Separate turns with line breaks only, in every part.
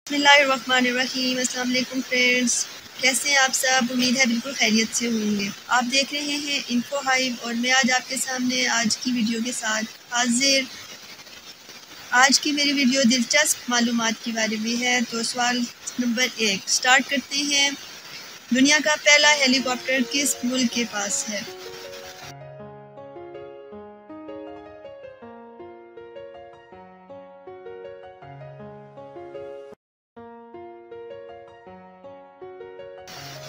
बिस्मिल्लाहिर्रहमानिर्रहीम। अस्सलाम वालेकुम फ्रेंड्स, कैसे हैं आप सब? उम्मीद है बिल्कुल खैरियत से होंगे। आप देख रहे हैं इन्फो हाइव और मैं आज आपके सामने आज की वीडियो के साथ हाजिर। आज की मेरी वीडियो दिलचस्प मालूमात के बारे में है। तो सवाल नंबर 1 स्टार्ट करते हैं। दुनिया का पहला हेलीकॉप्टर किस मुल्क के पास है?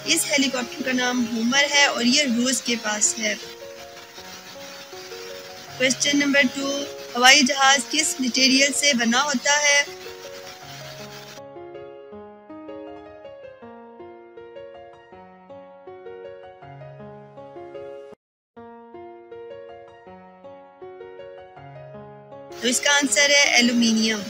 इस हेलीकॉप्टर का नाम हुमर है और ये रूस के पास है। क्वेश्चन नंबर 2 हवाई जहाज किस मटेरियल से बना होता है? तो इसका आंसर है एल्यूमिनियम।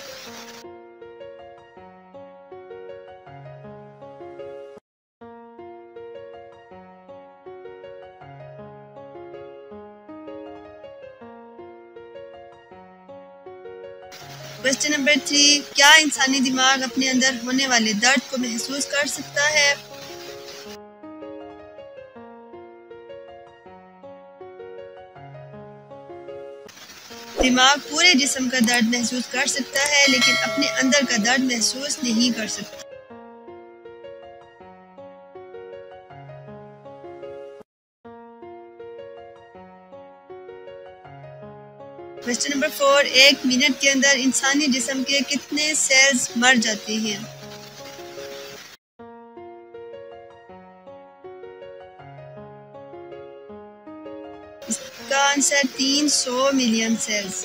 क्वेश्चन नंबर 3 क्या इंसानी दिमाग अपने अंदर होने वाले दर्द को महसूस कर सकता है? दिमाग पूरे जिस्म का दर्द महसूस कर सकता है लेकिन अपने अंदर का दर्द महसूस नहीं कर सकता। क्वेश्चन नंबर 4 एक मिनट के अंदर इंसानी जिस्म के कितने सेल्स मर जाते हैं? इसका answer 300 million cells.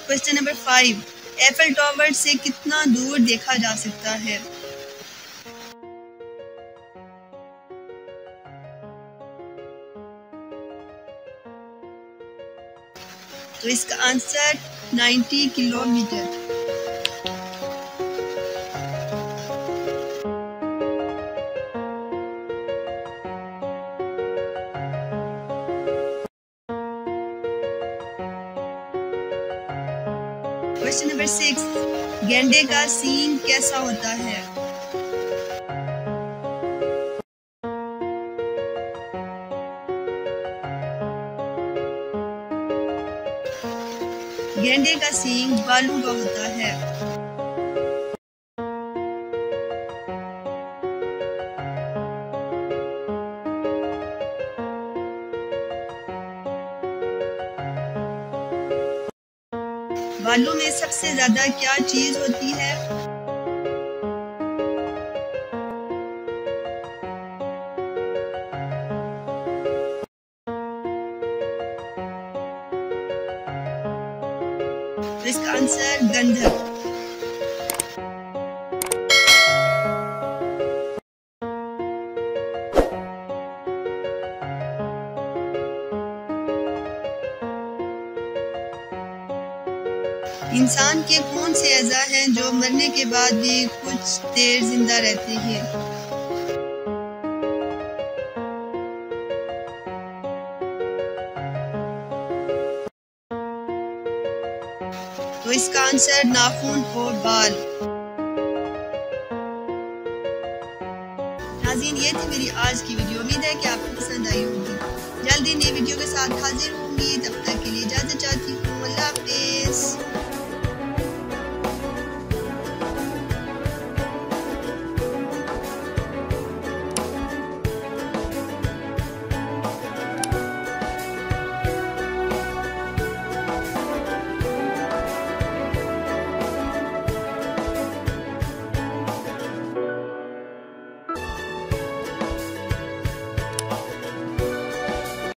Question number 5 Eiffel Tower से कितना दूर देखा जा सकता है? तो इसका आंसर 90 किलोमीटर। क्वेश्चन नंबर 6 गेंडे का सींग कैसा होता है? गेंडे का सींग बालों का होता है। बालों में सबसे ज्यादा क्या चीज होती है? तो इसका आंसर गंधक। इंसान के कौन से अज़ा हैं जो मरने के बाद भी कुछ देर जिंदा रहते हैं? तो इसका आंसर नाखून और बाल। नाज़रीन ये थी मेरी आज की वीडियो। उम्मीद है कि आपको पसंद आई होगी। जल्दी नई वीडियो के साथ हाजिर हूँ।